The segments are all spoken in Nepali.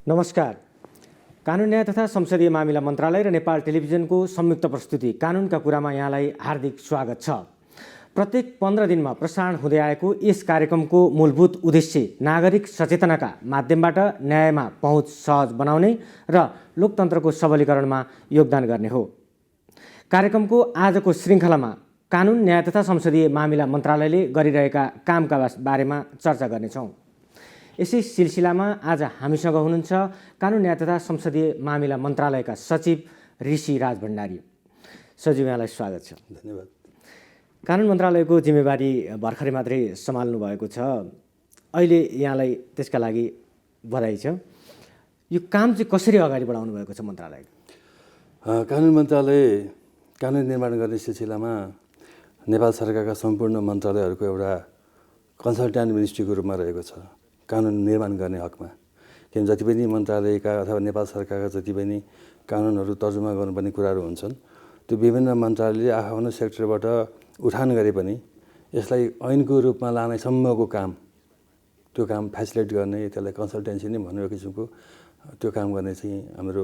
नमस्कार। कानुन न्याय तथा संसदीय मामिला मन्त्रालय र नेपाल टेलिभिजनको संयुक्त प्रस्तुति कानुनका कुरामा यहाँलाई हार्दिक स्वागत छ। प्रत्येक 15 दिनमा प्रसारण हुँदै आएको यस कार्यक्रमको मूलभूत उद्देश्य नागरिक सचेतनाका माध्यमबाट न्यायमा पहुँच सहज बनाउने र लोकतन्त्रको सबलीकरणमा योगदान गर्ने हो। कार्यक्रमको आजको श्रृङ्खलामा कानुन न्याय तथा संसदीय मामिला मन्त्रालयले गरिरहेका कामका बारेमा चर्चा गर्नेछौँ। यसै सिलसिलामा आज हामीसँग हुनुहुन्छ कानुन न्याय तथा संसदीय मामिला मन्त्रालयका सचिव ऋषि राज भण्डारी। सचिव, यहाँलाई स्वागत छ। धन्यवाद। कानुन मन्त्रालयको जिम्मेवारी भर्खरै मात्रै सम्हाल्नु भएको छ, अहिले यहाँलाई त्यसका लागि बधाई छ। यो काम चाहिँ कसरी अगाडि बढाउनु भएको छ मन्त्रालयले? कानुन मन्त्रालय कानुन निर्माण गर्ने सिलसिलामा नेपाल सरकारका सम्पूर्ण मन्त्रालयहरूको एउटा कन्सल्ट्यान्ट मिनिस्ट्रीको रूपमा रहेको छ कानुन निर्माण गर्ने हकमा। किन जति पनि मन्त्रालयका अथवा नेपाल सरकारका जति पनि कानुनहरू तर्जुमा गर्नुपर्ने कुराहरू हुन्छन्, त्यो विभिन्न मन्त्रालयले आफ्नो सेक्टरबाट उठान गरे पनि यसलाई ऐनको रूपमा लानेसम्मको काम, त्यो काम फेसिलिटेट गर्ने, त्यसलाई कन्सल्टेन्सी नै भन्ने किसिमको त्यो काम गर्ने चाहिँ हाम्रो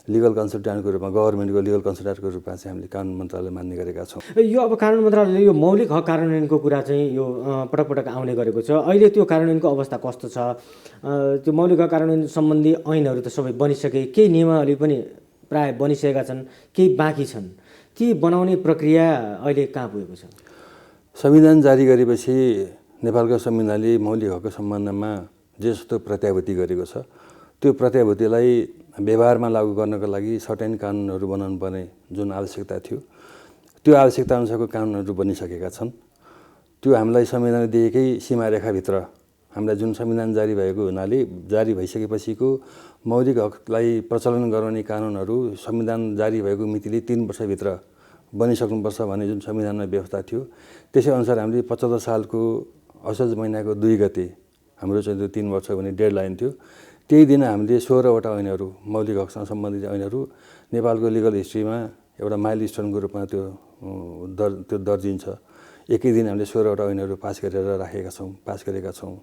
लिगल कन्सल्ट्यान्टको रूपमा, गभर्मेन्टको लिगल कन्सल्ट्यान्टको रूपमा चाहिँ हामीले कानुन मन्त्रालय मान्ने गरेका छौँ। यो अब कानुन मन्त्रालयले यो मौलिक हक कार्यान्वयनको कुरा चाहिँ यो पटक पटक आउने गरेको छ। अहिले त्यो कार्यान्वयनको अवस्था कस्तो छ? त्यो मौलिक हक कार्यान्वयन सम्बन्धी ऐनहरू त सबै बनिसके, केही नियमावली पनि प्राय बनिसकेका छन्, केही बाँकी छन्। ती बनाउने प्रक्रिया अहिले कहाँ पुगेको छ? संविधान जारी गरेपछि नेपालको संविधानले मौलिक हकको सम्बन्धमा जे जस्तो प्रत्याभूति गरेको छ, त्यो प्रत्याभूतिलाई व्यवहारमा लागू गर्नको लागि सर्टेन कानुनहरू बनाउनु पर्ने जुन आवश्यकता थियो, त्यो आवश्यकता अनुसारको कानुनहरू बनिसकेका छन्। त्यो हामीलाई संविधानले दिएकै सीमारेखाभित्र हामीलाई जुन संविधान जारी भएको हुनाले जारी भइसकेपछिको मौलिक हकलाई प्रचलन गराउने कानुनहरू संविधान जारी भएको मितिले 3 वर्षभित्र बनिसक्नुपर्छ भन्ने जुन संविधानमा व्यवस्था थियो, त्यसै अनुसार हामीले 75 सालको असोज महिनाको 2 गते हाम्रो चाहिँ 3 वर्ष भन्ने डेडलाइन थियो। त्यही दिन हामीले 16वटा ऐनहरू, मौलिक हकसँग सम्बन्धित ऐनहरू नेपालको लिगल हिस्ट्रीमा एउटा माइलस्टोनको रूपमा त्यो दर्जिन्छ। एकै दिन हामीले 16वटा ऐनहरू पास गरेका छौँ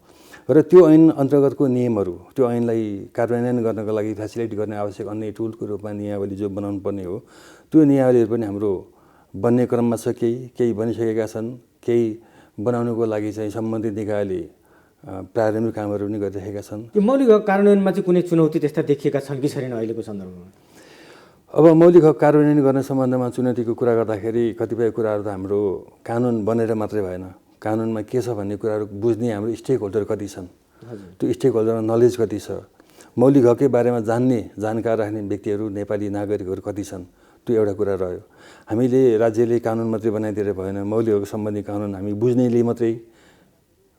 र त्यो ऐन अन्तर्गतको नियमहरू, त्यो ऐनलाई कार्यान्वयन गर्नको लागि फेसिलिटेट गर्ने आवश्यक अन्य टुलको रूपमा नियमावली जो बनाउनु पर्ने हो, त्यो नियमावलीहरू पनि हाम्रो बन्ने क्रममा छ। केही बनिसकेका छन्, केही बनाउनुको लागि चाहिँ सम्बन्धित निकायले प्रारम्भिक कामहरू पनि गरिरहेका छन्। यो मौलिक हक कार्यान्वयनमा चाहिँ कुनै चुनौती त्यस्ता देखिएका छन् कि छैनन् अहिलेको सन्दर्भमा? अब मौलिक हक कार्यान्वयन गर्ने सम्बन्धमा चुनौतीको कुरा गर्दाखेरि कतिपय कुराहरू त हाम्रो कानुन बनेर मात्रै भएन, कानुनमा के छ भन्ने कुराहरू बुझ्ने हाम्रो स्टेक होल्डर कति छन्, त्यो स्टेक होल्डरमा नलेज कति छ, मौलिक हककै बारेमा जानकार राख्ने व्यक्तिहरू, नेपाली नागरिकहरू कति छन्, त्यो एउटा कुरा रह्यो। हामीले राज्यले कानुन मात्रै बनाइदिएर भएन, मौलिक हक सम्बन्धी कानुन हामी बुझ्नेले मात्रै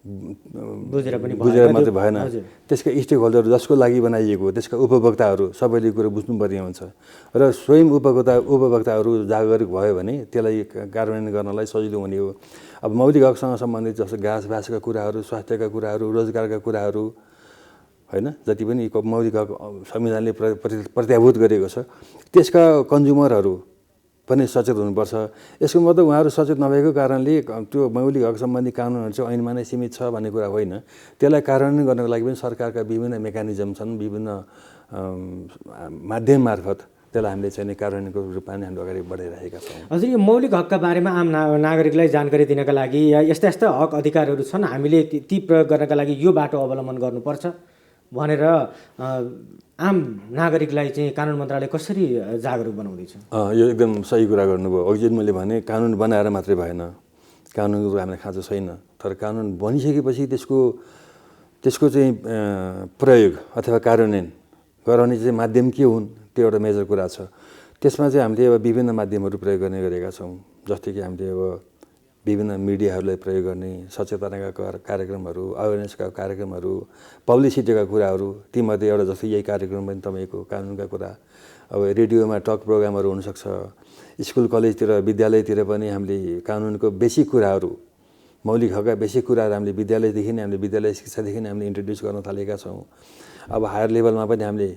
बुझेर मात्रै भएन, त्यसका स्टेक होल्डर जसको लागि बनाइएको, त्यसका उपभोक्ताहरू सबैले कुरो बुझ्नुपर्ने हुन्छ र स्वयं उपभोक्ताहरू जागरुक भयो भने त्यसलाई कार्यान्वयन गर्नलाई सजिलो हुने हो। अब मौलिक हकसँग सम्बन्धित जस्तो घाँसका कुराहरू, स्वास्थ्यका कुराहरू, रोजगारका कुराहरू, हैन, जति पनि मौलिक हक संविधानले प्रत्याभूत गरेको छ, त्यसका कन्ज्युमरहरू पनि सचेत हुनुपर्छ। यसको मतलब उहाँहरू सचेत नभएको कारणले त्यो मौलिक हक सम्बन्धी कानुनहरू चाहिँ ऐनमा नै सीमित छ भन्ने कुरा होइन। त्यसलाई कार्यान्वयन गर्नको लागि पनि सरकारका विभिन्न मेकानिजम छन्, विभिन्न माध्यम मार्फत त्यसलाई हामीले चाहिँ कार्यान्वयनको रूपमा नै हामीले अगाडि बढाइरहेका छौँ। हजुर, यो मौलिक हकका बारेमा आम नागरिकलाई जानकारी दिनका लागि या यस्ता हक अधिकारहरू छन्, हामीले ती प्रयोग गर्नका लागि यो बाटो अवलम्बन गर्नुपर्छ भनेर आम नागरिकलाई चाहिँ कानुन मन्त्रालय कसरी जागरुक बनाउँदैछ? यो एकदम सही कुरा गर्नुभयो। अघि मैले भने कानुन बनाएर मात्रै भएन, कानुनको हामीलाई खाँचो छैन, तर कानुन बनिसकेपछि त्यसको चाहिँ प्रयोग अथवा कार्यान्वयन गराउने चाहिँ माध्यम के हुन्, त्यो एउटा मेजर कुरा छ। त्यसमा चाहिँ हामीले अब विभिन्न माध्यमहरू प्रयोग गर्ने गरेका छौँ। जस्तै कि हामीले अब विभिन्न मिडियाहरूलाई प्रयोग गर्ने, सचेतनाका कार्यक्रमहरू, अवेरनेसका कार्यक्रमहरू, पब्लिसिटीका कुराहरू, तीमध्ये एउटा जस्तै यही कार्यक्रम पनि तपाईँको कानुनका कुरा। अब रेडियोमा टक प्रोग्रामहरू हुनसक्छ, स्कुल कलेजतिर विद्यालयतिर पनि हामीले कानुनको बेसिक कुराहरू, मौलिक हकका बेसिक कुराहरू हामीले विद्यालयदेखि नै, हामीले विद्यालय शिक्षादेखि नै हामीले इन्ट्रोड्युस गर्न थालेका छौँ। अब हायर लेभलमा पनि हामीले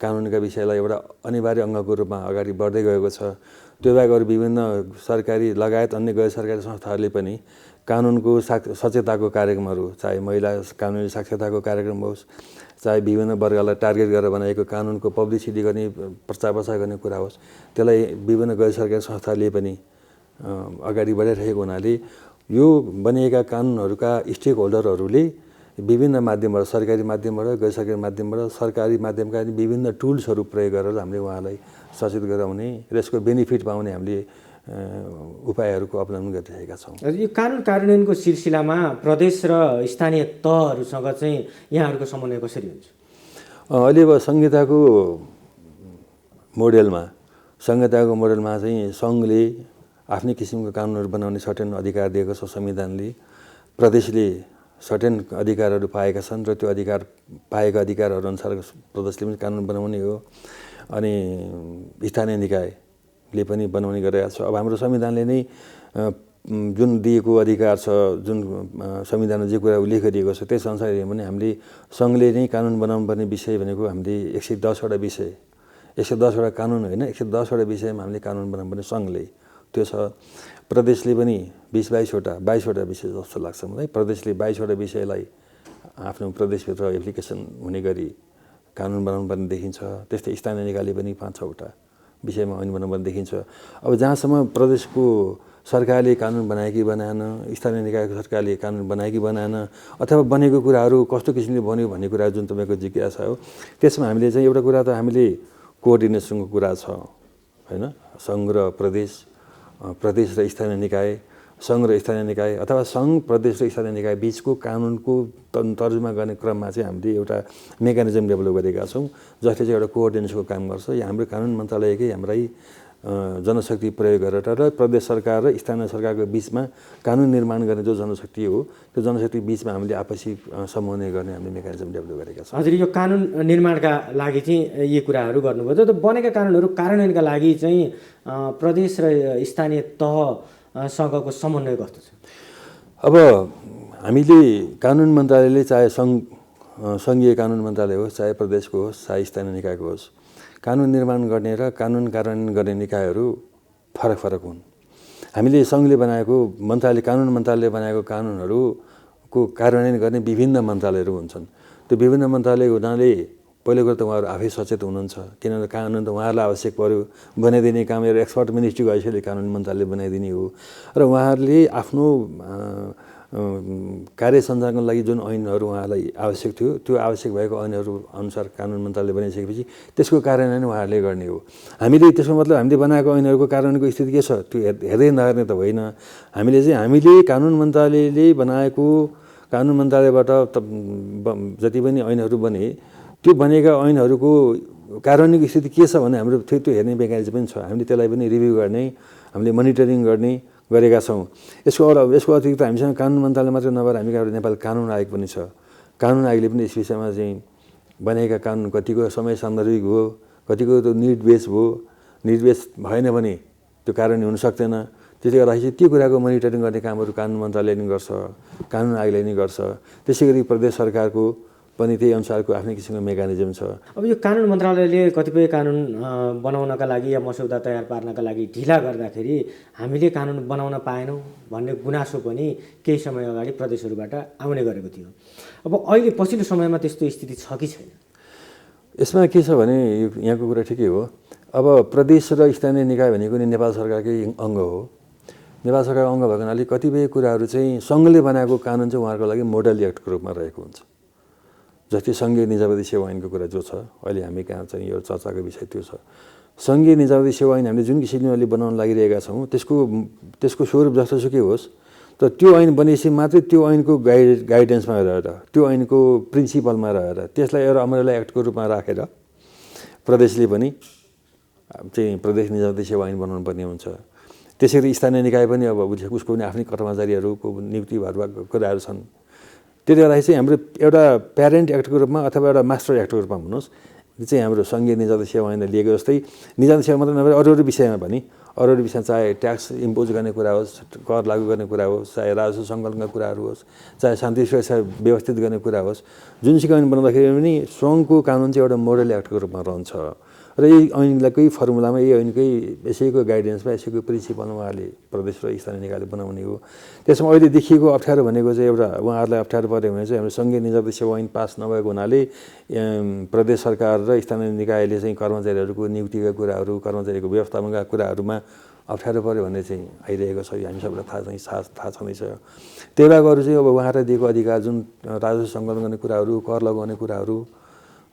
कानुनका विषयलाई एउटा अनिवार्य अङ्गको रूपमा अगाडि बढ्दै गएको छ। त्यो बाहेक अरू विभिन्न सरकारी लगायत अन्य गैर सरकारी संस्थाहरूले पनि कानुनको सचेतताको कार्यक्रमहरू, चाहे महिला कानुनी साक्षरताको कार्यक्रम होस्, चाहे विभिन्न वर्गलाई टार्गेट गरेर बनाएको कानुनको पब्लिसिटी गर्ने, प्रचार प्रसार गर्ने कुरा होस्, त्यसलाई विभिन्न गैर सरकारी संस्थाले पनि अगाडि बढाइरहेको हुनाले यो बनिएका कानुनहरूका स्टेक होल्डरहरूले विभिन्न माध्यमबाट, सरकारी माध्यमबाट, गैर सरकारी माध्यमबाट, सरकारी माध्यमका विभिन्न टुल्सहरू प्रयोग गरेर हामीले उहाँलाई सचेत गराउने र यसको बेनिफिट पाउने हामीले उपायहरूको अवलम्बन गरिरहेका छौँ। यो कानुन कार्यान्वयनको सिलसिलामा प्रदेश र स्थानीय तहहरूसँग चाहिँ यहाँहरूको समन्वय कसरी हुन्छ? अहिले अब संहिताको मोडेलमा चाहिँ सङ्घले आफ्नै किसिमको कानुनहरू बनाउने सर्टेन अधिकार दिएको छ संविधानले। प्रदेशले सर्टेन अधिकारहरू पाएका छन् र त्यो पाएका अधिकारहरू अनुसार प्रदेशले पनि कानुन बनाउने हो अनि स्थानीय निकायले पनि बनाउने गरेका छ। अब हाम्रो संविधानले नै जुन दिएको अधिकार छ, जुन संविधानमा जे कुरा उल्लेख गरिएको छ त्यसअनुसार हेऱ्यौँ भने हामीले सङ्घले नै कानुन बनाउनु पर्ने विषय भनेको हामीले 110वटा विषय, 110वटा कानुन होइन, 110वटा विषयमा हामीले कानुन बनाउनु पर्ने सङ्घले त्यो छ। प्रदेशले पनि 22वटा विषय जस्तो लाग्छ मलाई। प्रदेशले 22वटा विषयलाई आफ्नो प्रदेशभित्र एप्लिकेसन हुने गरी कानुन बनाउनु पर्ने देखिन्छ। त्यस्तै स्थानीय निकायले पनि 5-6वटा विषयमा ऐन बनाउनु पर्ने देखिन्छ। अब जहाँसम्म प्रदेशको सरकारले कानुन बनायो कि बनाएन, स्थानीय निकायको सरकारले कानुन बनायो कि बनाएन, अथवा बनेको कुराहरू कस्तो किसिमले बन्यो भन्ने कुरा जुन तपाईँको जिज्ञासा हो, त्यसमा हामीले चाहिँ एउटा कुरा त हामीले कोअर्डिनेसनको कुरा छ होइन, सङ्घ र प्रदेश र स्थानीय निकाय, सङ्घ र स्थानीय निकाय अथवा सङ्घ, प्रदेश र स्थानीय निकाय बिचको कानुनको तर्जुमा गर्ने क्रममा चाहिँ हामीले एउटा मेकानिजम डेभलप गरेका छौँ जसले चाहिँ एउटा कोअर्डिनेसनको काम गर्छ। यो हाम्रो कानुन मन्त्रालयकै हाम्रै जनशक्ति प्रयोग गरेर र प्रदेश सरकार र स्थानीय सरकारको बिचमा कानुन निर्माण गर्ने जो जनशक्ति हो त्यो जनशक्ति बिचमा हामीले आपसी समन्वय गर्ने हामीले मेकानिजम डेभलप गरेका छौँ। हजुर, यो कानुन निर्माणका लागि चाहिँ यी कुराहरू गर्नुभयो। त बनेका कानुनहरू कार्यान्वयनका लागि चाहिँ प्रदेश र स्थानीय तहसँगको समन्वय कस्तो छ? अब हामीले कानुन मन्त्रालयले चाहे सङ्घीय कानुन मन्त्रालय होस्, चाहे प्रदेशको होस्, चाहे स्थानीय निकायको होस्, कानुन निर्माण गर्ने र कानुन कार्यान्वयन गर्ने निकायहरू फरक हुन्। हामीले सङ्घले बनाएको कानुन मन्त्रालयले बनाएको कानुनहरूको कार्यान्वयन गर्ने विभिन्न मन्त्रालयहरू हुन्छन्। त्यो विभिन्न मन्त्रालय हुनाले पहिलो कुरा त उहाँहरू आफै सचेत हुनुहुन्छ, किनभने कानुन त उहाँहरूलाई आवश्यक पर्यो, बनाइदिने काम एउटा एक्सपर्ट मिनिस्ट्रीको हैसियतले कानुन मन्त्रालयले बनाइदिने हो र उहाँहरूले आफ्नो कार्य सञ्चालनको लागि जुन ऐनहरू उहाँलाई आवश्यक थियो त्यो आवश्यक भएको ऐनहरू अनुसार कानुन मन्त्रालयले बनाइसकेपछि त्यसको कार्यान्वयन उहाँहरूले गर्ने हो। हामीले त्यसको मतलब हामीले बनाएको ऐनहरूको कार्यान्वयनको स्थिति के छ त्यो हेर्दै नहेर्ने त होइन। हामीले कानुन मन्त्रालयले बनाएको, कानुन मन्त्रालयबाट जति पनि ऐनहरू बने त्यो बनेका ऐनहरूको कार्यान्वयनको स्थिति के छ भने हाम्रो त्यो हेर्ने मेकानिजम पनि छ। हामीले त्यसलाई पनि रिभ्यू गर्ने, हामीले मोनिटरिङ गरेका छौँ। यसको अतिरिक्त हामीसँग कानुन मन्त्रालय मात्रै नभएर हामी नेपाल कानुन आयोग पनि छ। कानुन आयोगले पनि यस विषयमा चाहिँ बनेका कानुन कतिको समय सान्दर्भिक हो, कतिको त्यो निड बेस भयो, निड बेस भएन भने त्यो कार्यान्वयन हुन सक्दैन। त्यसले गर्दाखेरि त्यो कुराको मोनिटरिङ गर्ने कामहरू कानुन मन्त्रालयले नै गर्छ, कानुन आयोगले नै गर्छ। त्यसै गरी प्रदेश सरकारको पनि त्यही अनुसारको आफ्नै किसिमको मेकानिजम छ। अब यो कानुन मन्त्रालयले कतिपय कानुन बनाउनका लागि या मसौदा तयार पार्नका लागि ढिला गर्दाखेरि हामीले कानुन बनाउन पाएनौँ भन्ने गुनासो पनि केही समय अगाडि प्रदेशहरूबाट आउने गरेको थियो। अब अहिले पछिल्लो समयमा त्यस्तो स्थिति छ कि छैन? यसमा के छ भने यहाँको कुरा ठिकै हो। अब प्रदेश र स्थानीय निकाय भनेको नि नेपाल सरकारकै अङ्ग हो। नेपाल सरकारको अङ्ग भएको हुनाले कतिपय कुराहरू चाहिँ सङ्घले बनाएको कानुन चाहिँ उहाँहरूको लागि मोडल एक्टको रूपमा रहेको हुन्छ। जस्तै सङ्घीय निजामती सेवा ऐनको कुरा जो छ अहिले हामी कहाँ चाहिँ यो चर्चाको विषय त्यो छ। सङ्घीय निजामती सेवा ऐन हामीले जुन किसिमले अहिले बनाउन लागिरहेका छौँ त्यसको स्वरूप जस्तोसुकै होस्, तर त्यो ऐन बनेपछि मात्रै त्यो ऐनको गाइडेन्समा रहेर, त्यो ऐनको प्रिन्सिपलमा रहेर त्यसलाई एउटा अम्ब्रेला एक्टको रूपमा राखेर प्रदेशले पनि चाहिँ प्रदेश निजामती सेवा ऐन बनाउनु पर्ने हुन्छ। त्यसरी स्थानीय निकाय पनि अब उसको पनि आफ्नै कर्मचारीहरूको नियुक्ति भएका कुराहरू छन्। त्यसले गर्दाखेरि चाहिँ हाम्रो एउटा प्यारेन्ट एक्टको रूपमा अथवा एउटा मास्टर एक्टको रूपमा भन्नुहोस् चाहिँ हाम्रो सङ्घीय निजामती सेवा ऐनले लिएको जस्तै निजामती सेवा मात्रै नभएर अरू विषयमा पनि अरू विषयमा चाहे ट्याक्स इम्पोज गर्ने कुरा होस्, कर लागू गर्ने कुरा होस्, चाहे राजस्व सङ्कलनका कुराहरू होस्, चाहे शान्ति सुरक्षा व्यवस्थित गर्ने कुरा होस्, जुनसुकै ऐन बनाउँदाखेरि पनि सङ्घको कानुन चाहिँ एउटा मोडल एक्टको रूपमा रहन्छ र र यही ऐनकै फर्मुलामा यही ऐनकै यसैको गाइडेन्समा यसैको प्रिन्सिपलमा उहाँले प्रदेश र स्थानीय निकायले बनाउने हो। त्यसमा अहिले देखिएको अप्ठ्यारो भनेको चाहिँ एउटा उहाँहरूलाई अप्ठ्यारो पर्यो भने चाहिँ हाम्रो सङ्घीय निजगत सेवा ऐन पास नभएको हुनाले प्रदेश सरकार र स्थानीय निकायले चाहिँ कर्मचारीहरूको नियुक्तिका कुराहरू कर्मचारीको व्यवस्थापनका कुराहरूमा अप्ठ्यारो पर्यो भन्ने चाहिँ आइरहेको छ। हामी सबैलाई थाहा छँदैछ। त्यही भएको अरू चाहिँ अब उहाँहरूलाई दिएको अधिकार जुन राजस्व सङ्कलन गर्ने कुराहरू कर लगाउने कुराहरू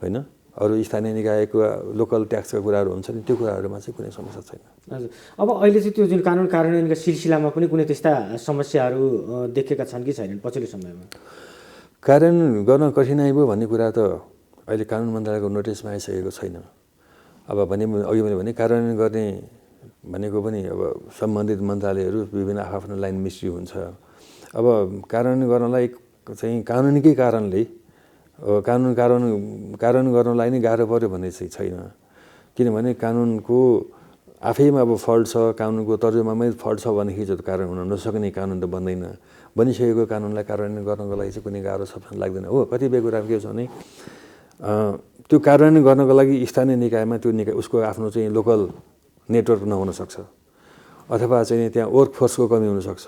होइन अरू स्थानीय निकायको लोकल ट्याक्सका कुराहरू हुन्छ नि त्यो कुराहरूमा चाहिँ कुनै समस्या छैन। हजुर अब अहिले चाहिँ त्यो जुन कानुन कार्यान्वयनका सिलसिलामा पनि कुनै त्यस्ता समस्याहरू देखेका छन् कि छैनन् पछिल्लो समयमा? कार्यान्वयन गर्न कठिनाइ भयो भन्ने कुरा त अहिले कानुन मन्त्रालयको नोटिसमा आइसकेको छैन। अब अघि भने कार्यान्वयन गर्ने भनेको पनि अब सम्बन्धित मन्त्रालयहरू विभिन्न आफ्नो लाइन मिस्ट्री हुन्छ। अब कार्यान्वयन गर्नलाई चाहिँ कानुनीकै कारणले कार्यान्वयन गर्नलाई नै गाह्रो पर्यो भन्ने चाहिँ छैन। किनभने कानुनको आफैमा अब फल्ट छ, कानुनको तर्जुमामै फल्ट छ भनेदेखि चाहिँ कार्यान्वयन हुन नसक्ने कानुन त बन्दैन। बनिसकेको कानुनलाई कार्यान्वयन गर्नको लागि चाहिँ कुनै गाह्रो छ भन्ने लाग्दैन। हो कतिपय कुरा के छ भने त्यो कार्यान्वयन गर्नको लागि स्थानीय निकायमा त्यो निकाय उसको आफ्नो चाहिँ लोकल नेटवर्क नहुन सक्छ अथवा चाहिँ त्यहाँ वर्क फोर्सको कमी हुनसक्छ।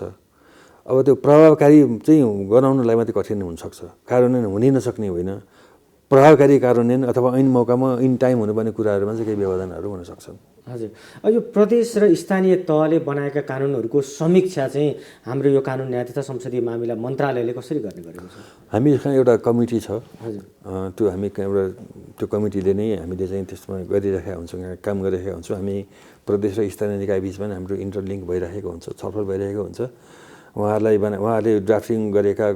अब त्यो प्रभावकारी चाहिँ गराउनलाई मात्रै कठिन हुनसक्छ। कार्यान्वयन हुनै नसक्ने होइन, प्रभावकारी कार्यान्वयन अथवा ऐन मौकामा इन टाइम हुनुपर्ने कुराहरूमा चाहिँ केही व्यवधानहरू हुन सक्छन्। हजुर यो प्रदेश र स्थानीय तहले बनाएका कानुनहरूको समीक्षा चाहिँ हाम्रो यो कानुन न्याय तथा संसदीय मामिला मन्त्रालयले कसरी गर्ने गरेको छ? हामी यसमा एउटा कमिटी छ। हजुर त्यो हामी एउटा त्यो कमिटीले नै हामीले चाहिँ त्यसमा गरिरहेका हुन्छौँ, काम गरिरहेका हुन्छौँ। हामी प्रदेश र स्थानीय निकाय बिचमा हाम्रो इन्टरलिङ्क भइरहेको हुन्छ, छलफल भइरहेको हुन्छ। उहाँहरूले ड्राफ्टिङ गरेका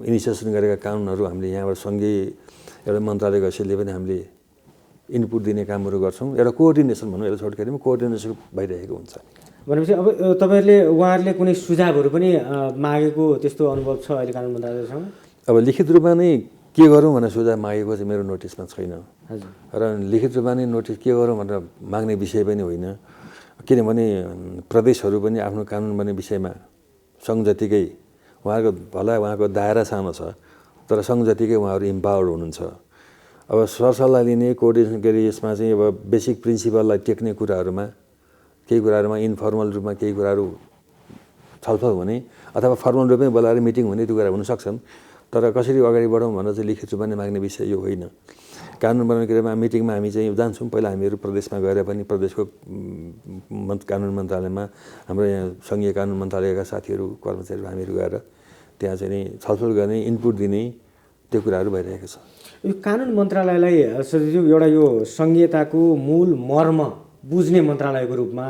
इनिसिएसन गरेका कानुनहरू हामीले यहाँबाट सङ्घीय एउटा मन्त्रालयको हैसियतले पनि हामीले इनपुट दिने कामहरू गर्छौँ। एउटा कोअर्डिनेसन भनौँ, एउटा छोटकरीमा कोअर्डिनेसन भइरहेको हुन्छ। भनेपछि अब उहाँहरूले कुनै सुझावहरू पनि मागेको त्यस्तो अनुभव छ अहिले कानुन मन्त्रालयसँग? अब लिखित रूपमा नै के गरौँ भनेर सुझाव मागेको चाहिँ मेरो नोटिसमा छैन। हजुर र लिखित रूपमा नै नोटिस के गरौँ भनेर माग्ने विषय पनि होइन। किनभने प्रदेशहरू पनि आफ्नो कानुन बन्ने विषयमा सङ्घ जतिकै उहाँको दायरा सानो छ, तर सङ्घ जतिकै उहाँहरू इम्पावर्ड हुनुहुन्छ। अब सरसल्लाह लिने कोअर्डिनेसन गरी यसमा चाहिँ अब बेसिक प्रिन्सिपललाई टेक्ने कुराहरूमा केही कुराहरूमा इन्फर्मल रूपमा केही कुराहरू छलफल हुने अथवा फर्मल रूपमै बोलाएर मिटिङ हुने त्यो कुरा हुनसक्छन्। तर कसरी अगाडि बढौँ भनेर चाहिँ लिखित रूपमा नै माग्ने विषय यो होइन। कानुन बनाउने क्रियामा मिटिङमा हामी चाहिँ जान्छौँ। पहिला हामीहरू प्रदेशमा गएर पनि प्रदेशको कानुन मन्त्रालयमा हाम्रो यहाँ सङ्घीय कानुन मन्त्रालयका साथीहरू कर्मचारीहरू हामीहरू गएर त्यहाँ चाहिँ छलफल गर्ने इनपुट दिने त्यो कुराहरू भइरहेको छ। यो कानुन मन्त्रालयलाई सचिवज्यू एउटा यो सङ्घीयताको मूल मर्म बुझ्ने मन्त्रालयको रूपमा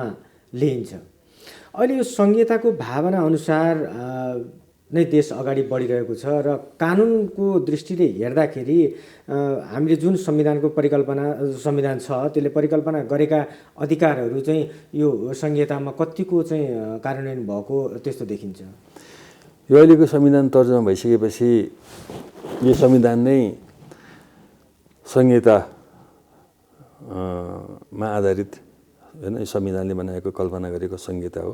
लिइन्छ। अहिले यो सङ्घीयताको भावना अनुसार नै देश अगाडि बढिरहेको छ र कानुनको दृष्टिले हेर्दाखेरि हामीले जुन संविधानको संविधान छ त्यसले परिकल्पना गरेका अधिकारहरू चाहिँ यो संहितामा कतिको चाहिँ कार्यान्वयन भएको त्यस्तो देखिन्छ? यो अहिलेको संविधान तर्जुमा भइसकेपछि यो संविधान नै संहिता मा आधारित होइन, संविधानले बनाएको कल्पना गरेको संहिता हो।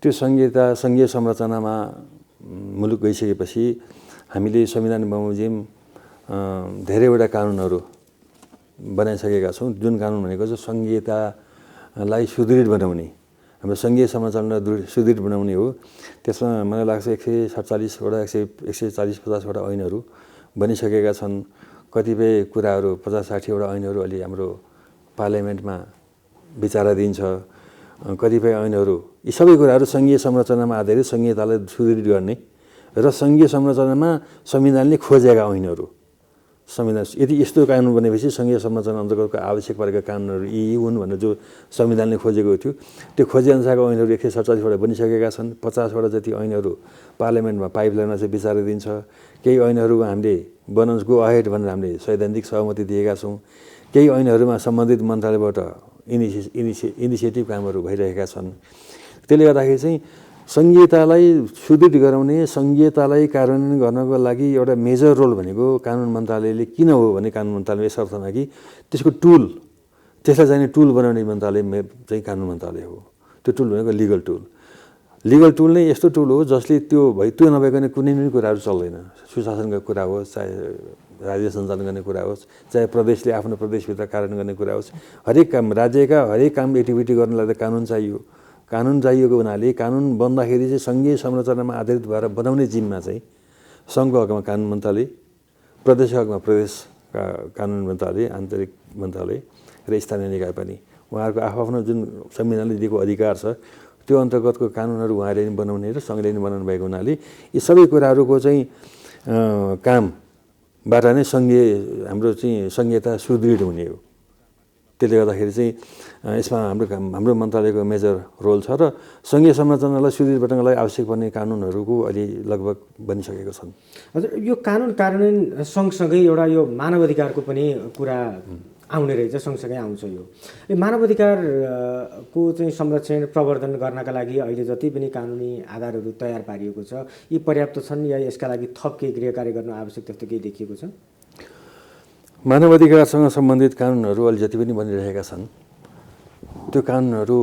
त्यो संहिता सङ्घीय संरचनामा मुलुक गइसकेपछि हामीले संविधान बमोजिम धेरैवटा कानुनहरू बनाइसकेका छौँ। जुन कानुन भनेको चाहिँ संहितालाई सुदृढ बनाउने, हाम्रो सङ्घीय संरचनालाई सुदृढ बनाउने हो। त्यसमा मलाई लाग्छ 147वटा 140-50वटा ऐनहरू बनिसकेका छन्। कतिपय कुराहरू 50-60वटा ऐनहरू अलि हाम्रो पार्लियामेन्टमा विचाराधीन छ। कतिपय ऐनहरू यी सबै कुराहरू सङ्घीय संरचनामा आधारित संहितालाई सुदृढ गर्ने र सङ्घीय संरचनामा संविधानले खोजेका ऐनहरू। संविधान यदि यस्तो कानुन बनेपछि सङ्घीय संरचना अन्तर्गतको आवश्यक परेका कानुनहरू यी हुन् भनेर जो संविधानले खोजेको थियो त्यो खोजेअनुसारको ऐनहरू 147वटा बनिसकेका छन्। 50वटा जति ऐनहरू पार्लियामेन्टमा पाइपलाइनमा चाहिँ विचाराधीन छ। केही ऐनहरू हामीले बनाउनु गो अहेड भनेर हामीले सैद्धान्तिक सहमति दिएका छौँ। केही ऐनहरूमा सम्बन्धित मन्त्रालयबाट इनिसिएटिभ कामहरू भइरहेका छन्। त्यसले गर्दाखेरि चाहिँ संहितालाई सुदृढ गराउने, संहितालाई कार्यान्वयन गर्नको लागि एउटा मेजर रोल भनेको कानुन मन्त्रालयले किन हो भने कानुन मन्त्रालय यस अर्थमा कि त्यसको टुल, त्यसलाई चाहिने टुल बनाउने मन्त्रालय चाहिँ कानुन मन्त्रालय हो। त्यो टुल भनेको लिगल टुल। लिगल टुल नै यस्तो टुल हो जसले त्यो नभइकन कुनै पनि कुराहरू चल्दैन। सुशासनका कुरा होस्, चाहे राज्य सञ्चालन गर्ने कुरा होस्, चाहे प्रदेशले आफ्नो प्रदेशभित्र कार्यान्वयन गर्ने कुरा होस्, हरेक काम राज्यका हरेक काम एक्टिभिटी गर्नलाई त कानुन चाहियो। कानुन चाहिएको हुनाले कानुन बन्दाखेरि चाहिँ सङ्घीय संरचनामा आधारित भएर बनाउने जिम्मा चाहिँ सङ्घको हकमा कानुन मन्त्रालय, प्रदेशको हकमा प्रदेशका कानुन मन्त्रालय, आन्तरिक मन्त्रालय र स्थानीय निकाय पनि उहाँहरूको आफ्नो जुन संविधानले दिएको अधिकार छ त्यो अन्तर्गतको कानुनहरू उहाँले नै बनाउने र सङ्घले नै बनाउनु भएको हुनाले यी सबै कुराहरूको चाहिँ कामबाट नै हाम्रो चाहिँ संहिता सुदृढ हुने हो। त्यसले गर्दाखेरि चाहिँ यसमा हाम्रो मन्त्रालयको मेजर रोल छ र सङ्घीय संरचनालाई सुदृढ बनाउनलाई आवश्यक पर्ने कानुनहरूको अहिले लगभग बनिसकेको छन्। हजुर, यो कानुन कार्यान्वयन सँगसँगै एउटा यो मानव अधिकारको पनि कुरा आउने रहेछ, सँगसँगै आउँछ। यो मानव अधिकारको चाहिँ संरक्षण प्रवर्धन गर्नका लागि अहिले जति पनि कानुनी आधारहरू तयार पारिएको छ यी पर्याप्त छन् या यसका लागि थप केही गृह कार्य गर्नु आवश्यक त्यस्तो केही देखिएको छ? मानव अधिकारसँग सम्बन्धित कानुनहरू अहिले जति पनि बनिरहेका छन् त्यो कानुनहरू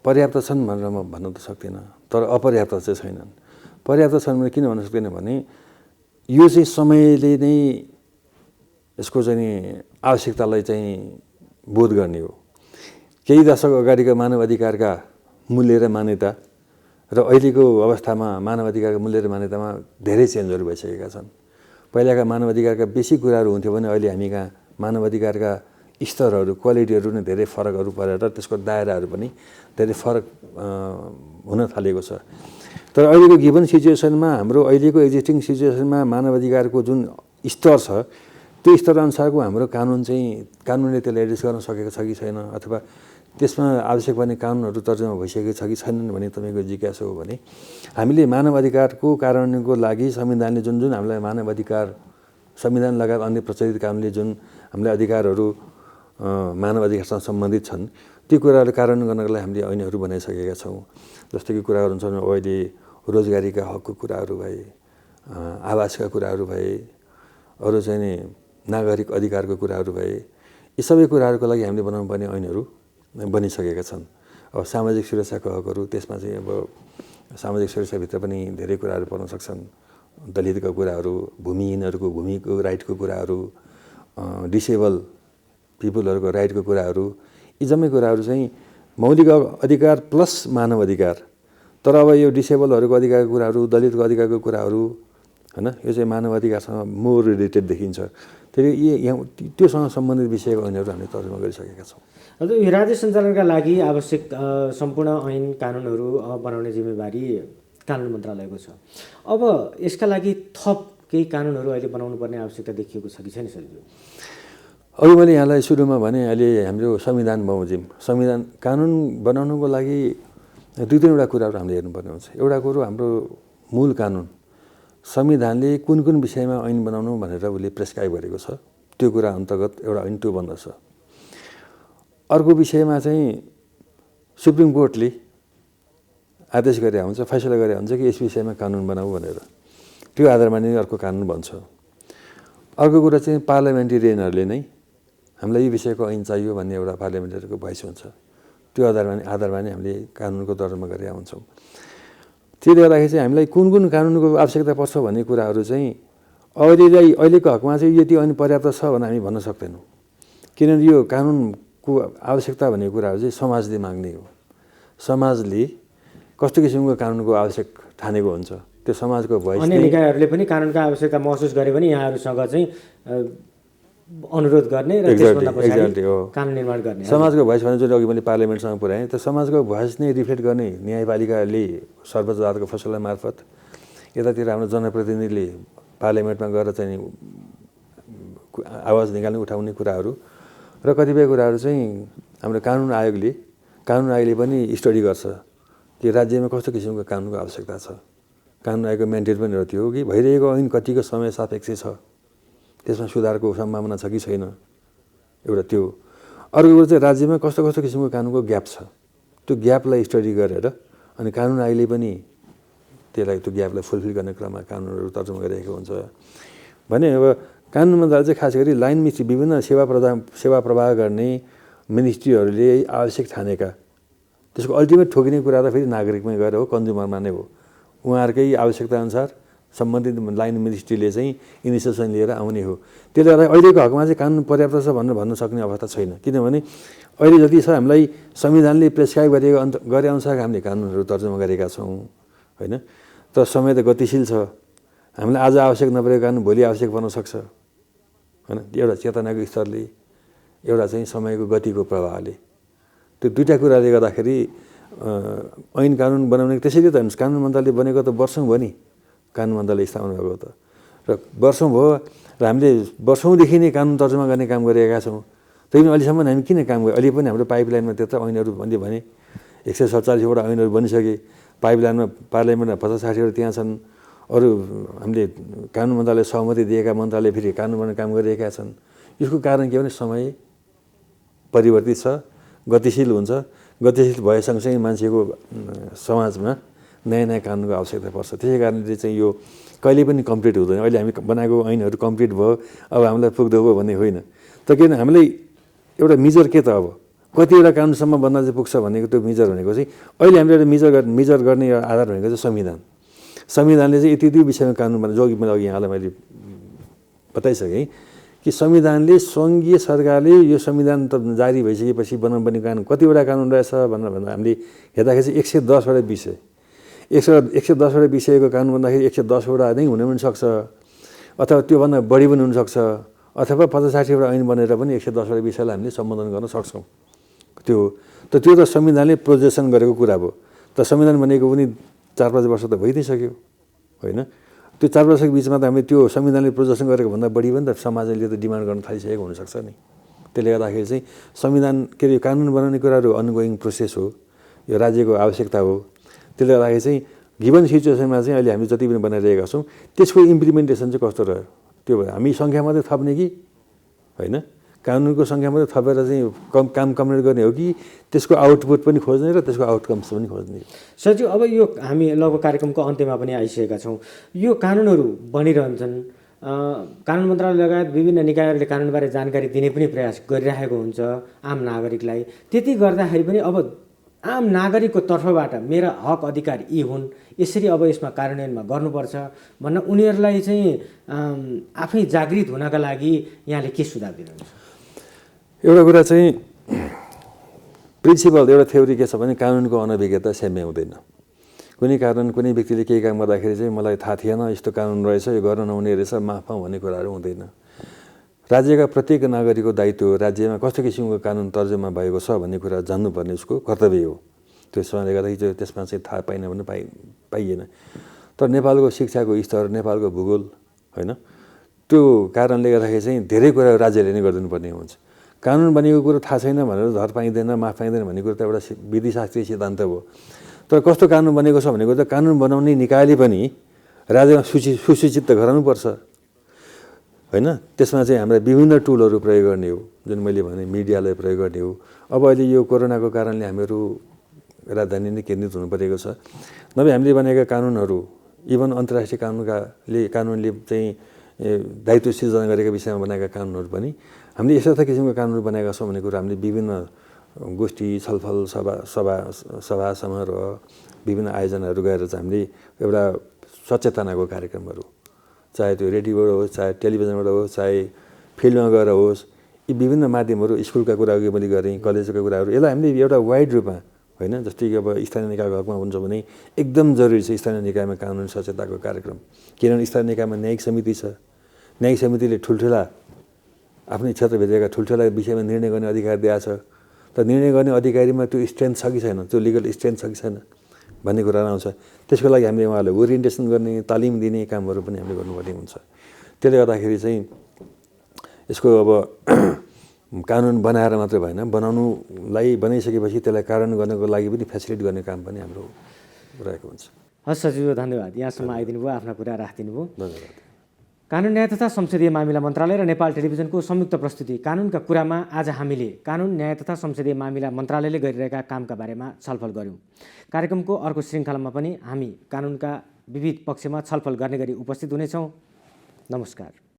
पर्याप्त छन् भनेर म भन्न त सक्दिनँ, तर अपर्याप्त चाहिँ छैनन्। पर्याप्त छन् भने किन भन्न सक्दिनँ भने यो चाहिँ समयले नै यसको चाहिँ आवश्यकतालाई चाहिँ बोध गर्ने हो। केही दशक अगाडिका मानव अधिकारका मूल्य र मान्यता र अहिलेको अवस्थामा मानव अधिकारका मूल्य र मान्यतामा धेरै चेन्जहरू भइसकेका छन्। पहिलाका मानव अधिकारका बेसी कुराहरू हुन्थ्यो भने अहिले हामी कहाँ मानव अधिकारका स्तरहरू, क्वालिटीहरू नै धेरै फरकहरू परेर त्यसको दायराहरू पनि धेरै फरक हुन थालेको छ। तर अहिलेको गिभन सिचुएसनमा हाम्रो अहिलेको एक्जिस्टिङ सिचुएसनमा मानव अधिकारको जुन स्तर छ त्यो स्तरअनुसारको हाम्रो कानुन चाहिँ कानुनले त्यसलाई एड्रेस गर्न सकेको छ कि छैन, अथवा त्यसमा आवश्यक पर्ने कानुनहरू तर्जुमा भइसकेको छ कि छैनन् भने तपाईँको जिज्ञासा हो भने हामीले मानव अधिकारको कार्यान्वयनको लागि संविधानले जुन जुन हामीलाई मानव अधिकार, संविधान लगायत अन्य प्रचलित कानुनले जुन हामीलाई अधिकारहरू मानव अधिकारसँग सम्बन्धित छन् ती कुराहरू कार्यान्वयन गर्नको लागि हामीले ऐनहरू बनाइसकेका छौँ। जस्तो कि कुराहरू हुन्छ अहिले रोजगारीका हकको कुराहरू भए, आवासका कुराहरू भए, अरू चाहिँ नि नागरिक अधिकारको कुराहरू भए, यी सबै कुराहरूको लागि हामीले बनाउनु पर्ने ऐनहरू बनिसकेका छन्। अब सामाजिक सुरक्षाको हकहरू, त्यसमा चाहिँ अब सामाजिक सुरक्षाभित्र पनि धेरै कुराहरू पर्न सक्छन्। दलितका कुराहरू, भूमिहीनहरूको भूमिको राइटको कुराहरू, डिसेबल पिपुलहरूको राइटको कुराहरू, यी जम्मै कुराहरू चाहिँ मौलिक अधिकार प्लस मानव अधिकार। तर अब यो डिसेबलहरूको अधिकारको कुराहरू, दलितको अधिकारको कुराहरू हैन, यो चाहिँ मानव अधिकारसँग मोर रिलेटेड देखिन्छ। त्यसले त्योसँग सम्बन्धित विषयको ऐनहरू हामीले तर्जुमा गरिसकेका छौँ। हजुर, यो राज्य सञ्चालनका लागि आवश्यक सम्पूर्ण ऐन कानुनहरू बनाउने जिम्मेवारी कानुन मन्त्रालयको छ। अब यसका लागि थप केही कानुनहरू अहिले बनाउनु पर्ने आवश्यकता देखिएको छ कि छैन सरज्यू? अघि मैले यहाँलाई सुरुमा भने अहिले हाम्रो संविधान बमोजिम संविधान कानुन बनाउनुको लागि दुई तिनवटा कुराहरू हामीले हेर्नुपर्ने हुन्छ। एउटा कुरो हाम्रो मूल कानुन संविधानले कुन कुन विषयमा ऐन बनाउनु भनेर उसले प्रेस्क्राइब गरेको छ त्यो कुरा अन्तर्गत एउटा ऐन त्यो बन्दछ। अर्को विषयमा चाहिँ सुप्रिम कोर्टले आदेश गरे हुन्छ, फैसला गरे हुन्छ कि यस विषयमा कानुन बनाऊ भनेर, त्यो आधारमा नै अर्को कानुन बन्छ। अर्को कुरा चाहिँ पार्लियामेन्टेरियनहरूले नै हामीलाई यो विषयको ऐन चाहियो भन्ने एउटा पार्लियामेन्टरीको भोइस हुन्छ, त्यो आधारमा नै हामीले कानुनको तर्जुमा गरेका हुन्छौँ। त्यसले गर्दाखेरि चाहिँ हामीलाई कुन कुन कानुनको आवश्यकता पर्छ भन्ने कुराहरू चाहिँ अहिलेको हकमा चाहिँ यति ऐन पर्याप्त छ भनेर हामी भन्न सक्दैनौँ। किनभने यो कानुनको आवश्यकता भन्ने कुराहरू चाहिँ समाजले माग्ने हो। समाजले कस्तो किसिमको कानुनको आवश्यक ठानेको हुन्छ त्यो समाजको भोइस। अन्य निकायहरूले पनि कानुनका आवश्यकता महसुस गरे पनि यहाँहरूसँग चाहिँ अनुरोध गर्ने र त्यसभन्दा पछाडि कानुन निर्माण गर्ने समाजको भोइस भने जुन अघि मैले पार्लियामेन्टसँग पुर्याएँ त्यो समाजको भोइस नै रिफ्लेक्ट गर्ने न्यायपालिकाले सर्वोच्च अदालतको फैसला मार्फत, यतातिर हाम्रो जनप्रतिनिधिले पार्लियामेन्टमा गएर चाहिँ आवाज निकाल्ने उठाउने कुराहरू र कतिपय कुराहरू चाहिँ हाम्रो कानुन आयोगले पनि स्टडी गर्छ कि राज्यमा कस्तो किसिमको कानुनको आवश्यकता छ। कानुन आयोगको म्यान्डेट पनि त्यो हो कि भइरहेको ऐन कतिको समय सापेक्ष छ, त्यसमा सुधारको सम्भावना छ कि छैन, एउटा त्यो। अर्को कुरो चाहिँ राज्यमा कस्तो कस्तो किसिमको कानुनको ग्याप छ, त्यो ग्यापलाई स्टडी गरेर अनि कानुन आयोगले पनि त्यसलाई त्यो ग्यापलाई फुलफिल गर्ने क्रममा कानुनहरू तर्जुमा गरिरहेको हुन्छ भने अब कानुन मन्त्रालय चाहिँ खास गरी लाइन मिस्ट्री विभिन्न सेवा प्रवाह गर्ने मिनिस्ट्रीहरूले आवश्यक ठानेका त्यसको अल्टिमेट ठोकिने कुरा त फेरि नागरिकमै गएर हो, कन्ज्युमरमा नै हो। उहाँहरूकै आवश्यकता अनुसार सम्बन्धित लाइन मिनिस्ट्रीले चाहिँ इनिसिएसन लिएर आउने हो। त्यसले गर्दा अहिलेको हकमा चाहिँ कानुन पर्याप्त छ भनेर भन्न सक्ने अवस्था छैन, किनभने अहिले जति छ हामीलाई संविधानले प्रेस्क्राइब गरे अनुसार हामीले कानुनहरू तर्जुमा गरेका छौँ होइन। तर समय त गतिशील छ, हामीलाई आज आवश्यक नपरेको कानुन भोलि आवश्यक पर्न सक्छ होइन। एउटा चेतनाको स्तरले, एउटा चाहिँ समयको गतिको प्रभावले, त्यो दुईवटा कुराले गर्दाखेरि ऐन कानुन बनाउने त्यसैले त कानुन मन्त्रालय बनेको त वर्षौँ भयो नि, कानुन मन्त्रालय स्थापना भएको त, र वर्षौँ भयो र हामीले वर्षौँदेखि नै कानुन तर्जुमा गर्ने काम गरिरहेका छौँ। तैपनि अहिलेसम्म हामी किन काम गरेँ? अहिले पनि हाम्रो पाइपलाइनमा त्यत्रो ऐनहरू मैले भने 147वटा ऐनहरू बनिसके, पाइपलाइनमा पार्लियामेन्टमा 50-60वटा त्यहाँ छन्, अरू हामीले कानुन मन्त्रालय सहमति दिएका मन्त्रालय फेरि कानुन बनाउने काम गरिरहेका छन्। यसको कारण के भने समय परिवर्तित छ, गतिशील हुन्छ, गतिशील भए सँगसँगै मान्छेको समाजमा नयाँ नयाँ कानुनको आवश्यकता पर्छ। त्यसै कारणले चाहिँ यो कहिले पनि कम्प्लिट हुँदैन। अहिले हामी बनाएको ऐनहरू कम्प्लिट भयो अब हामीलाई पुग्दो भयो भन्ने होइन। त किन हामीलाई एउटा मिजर के त अब कतिवटा कानुनसम्म बन्न चाहिँ पुग्छ भनेको त्यो मिजर भनेको चाहिँ अहिले हामीले एउटा मिजर गर्ने आधार भनेको चाहिँ संविधान। संविधानले चाहिँ यति विषयमा कानुन बना, जो अघि यहाँलाई मैले बताइसकेँ कि संविधानले सङ्घीय सरकारले यो संविधान त जारी भइसकेपछि बनाउनुपर्ने कानुन कतिवटा कानुन रहेछ भनेर भन्दा हामीले हेर्दाखेरि चाहिँ 110वटा विषय, 110वटा विषयको कानुन भन्दाखेरि 110वटा नै हुन पनि सक्छ, अथवा त्योभन्दा बढी पनि हुनसक्छ, अथवा 50-60वटा ऐन बनेर पनि 110वटा विषयलाई हामीले सम्बोधन गर्न सक्छौँ। त्यो त संविधानले प्रोजेक्सन गरेको कुरा भयो। त संविधान बनेको पनि 4-5 वर्ष त भइ नै सक्यो होइन। त्यो 4 वर्षको बिचमा त हामी त्यो संविधानले प्रोजेक्सन गरेको भन्दा बढी पनि त समाजले त डिमान्ड गर्न थालिसकेको हुनसक्छ नि। त्यसले गर्दाखेरि चाहिँ संविधान के अरे कानुन बनाउने कुराहरू अनगोइङ प्रोसेस हो, यो राज्यको आवश्यकता हो। त्यसले गर्दाखेरि चाहिँ गिभन सिचुएसनमा चाहिँ अहिले हामी जति पनि बनाइरहेका छौँ त्यसको इम्प्लिमेन्टेसन चाहिँ कस्तो रह्यो, त्यो भयो हामी सङ्ख्या मात्रै थप्ने कि होइन, कानुनको सङ्ख्या मात्रै थपेर चाहिँ काम कम्प्लिट गर्ने हो कि त्यसको आउटपुट पनि खोज्ने र त्यसको आउटकम्स पनि खोज्ने। सचिव, अब यो हामी लगभग कार्यक्रमको अन्त्यमा पनि आइसकेका छौँ। यो कानुनहरू बनिरहन्छन्, कानुन मन्त्रालय लगायत विभिन्न निकायहरूले कानुनबारे जानकारी दिने पनि प्रयास गरिरहेको हुन्छ आम नागरिकलाई। त्यति गर्दाखेरि पनि अब आम नागरिकको तर्फबाट मेरा हक अधिकार यी हुन्, यसरी अब यसमा कार्यान्वयनमा गर्नुपर्छ भन्न उनीहरूलाई चाहिँ आफै जागृत हुनका लागि यहाँले के सुझाव दिनुहुन्छ? एउटा कुरा चाहिँ प्रिन्सिपल, एउटा थ्योरी के छ भने कानुनको अनभिज्ञता सेम्य हुँदैन। कुनै कारण कुनै व्यक्तिले केही काम गर्दाखेरि चाहिँ मलाई थाहा थिएन यस्तो कानुन रहेछ, यो गर्न नहुने रहेछ, माफ पाऊँ भन्ने कुराहरू हुँदैन। राज्यका प्रत्येक नागरिकको दायित्व हो राज्यमा कस्तो किसिमको कानुन तर्जुमा भएको छ भन्ने कुरा जान्नुपर्ने उसको कर्तव्य हो। त्यसले गर्दाखेरि त्यसमा चाहिँ थाहा पाइन भने पाइएन। तर नेपालको शिक्षाको स्तर, नेपालको भूगोल होइन, त्यो कारणले गर्दाखेरि चाहिँ धेरै कुरा राज्यले नै गरिदिनुपर्ने हुन्छ। कानुन बनेको कुरो थाहा छैन भनेर धर पाइँदैन, माफ पाइँदैन भन्ने कुरो त एउटा विधिशास्त्रीय सिद्धान्त हो। तर कस्तो कानुन बनेको छ भनेको त कानुन बनाउने निकायले पनि राज्यमा सुसूचित त गराउनुपर्छ होइन। त्यसमा चाहिँ हामीलाई विभिन्न टुलहरू प्रयोग गर्ने हो, जुन मैले भने मिडियालाई प्रयोग गर्ने हो। अब अहिले यो कोरोनाको कारणले हामीहरू राजधानी नै केन्द्रित हुनुपरेको छ, नभए हामीले बनाएका कानुनहरू इभन अन्तर्राष्ट्रिय कानुनले चाहिँ दायित्व सिर्जना गरेका विषयमा बनाएका कानुनहरू पनि हामीले यस्ता किसिमको कानुनहरू बनाएका छौँ भन्ने कुरा हामीले विभिन्न गोष्ठी, छलफल, सभा समारोह, विभिन्न आयोजनाहरू गरेर चाहिँ हामीले एउटा सचेतनाको कार्यक्रमहरू, चाहे त्यो रेडियोबाट होस्, चाहे टेलिभिजनबाट होस्, चाहे फिल्डमा गएर होस्, यी विभिन्न माध्यमहरू, स्कुलका कुराहरू पनि गरेँ, कलेजका कुराहरू, यसलाई हामीले एउटा वाइड रूपमा होइन, जस्तै कि अब स्थानीय निकायको हकमा हुन्छ भने एकदम जरुरी छ स्थानीय निकायमा कानुन सचेतताको कार्यक्रम। किनभने स्थानीय निकायमा न्यायिक समिति छ, न्यायिक समितिले ठुल्ठुला आफ्नै क्षेत्रभित्रका ठुल्ठुला विषयमा निर्णय गर्ने अधिकार दिएको छ। तर निर्णय गर्ने अधिकारीमा त्यो स्ट्रेन्थ छ कि छैन, त्यो लिगल स्ट्रेन्थ छ कि छैन भन्ने कुरा आउँछ। त्यसको लागि हामीले उहाँहरूलाई ओरिएन्टेसन गर्ने, तालिम दिने कामहरू पनि हामीले गर्नुपर्ने हुन्छ। त्यसले गर्दाखेरि चाहिँ यसको अब कानुन बनाएर मात्रै भएन, बनाइसकेपछि त्यसलाई कार्यान्वयन गर्नको लागि पनि फेसिलिटी गर्ने काम पनि हाम्रो रहेको हुन्छ। हस् सचिव, धन्यवाद, यहाँसम्म आइदिनु भयो, आफ्ना कुरा राखिदिनु भयो। धन्यवाद। कानुन न्याय तथा संसदीय मामिला मन्त्रालय र नेपाल टेलिभिजनको संयुक्त प्रस्तुति कानुनका कुरामा आज हामीले कानुन न्याय तथा संसदीय मामिला मन्त्रालयले गरिरहेका कामका बारेमा छलफल गऱ्यौँ। कार्यक्रमको अर्को श्रृङ्खलामा पनि हामी कानुनका विविध पक्षमा छलफल गर्ने गरी उपस्थित हुनेछौँ। नमस्कार।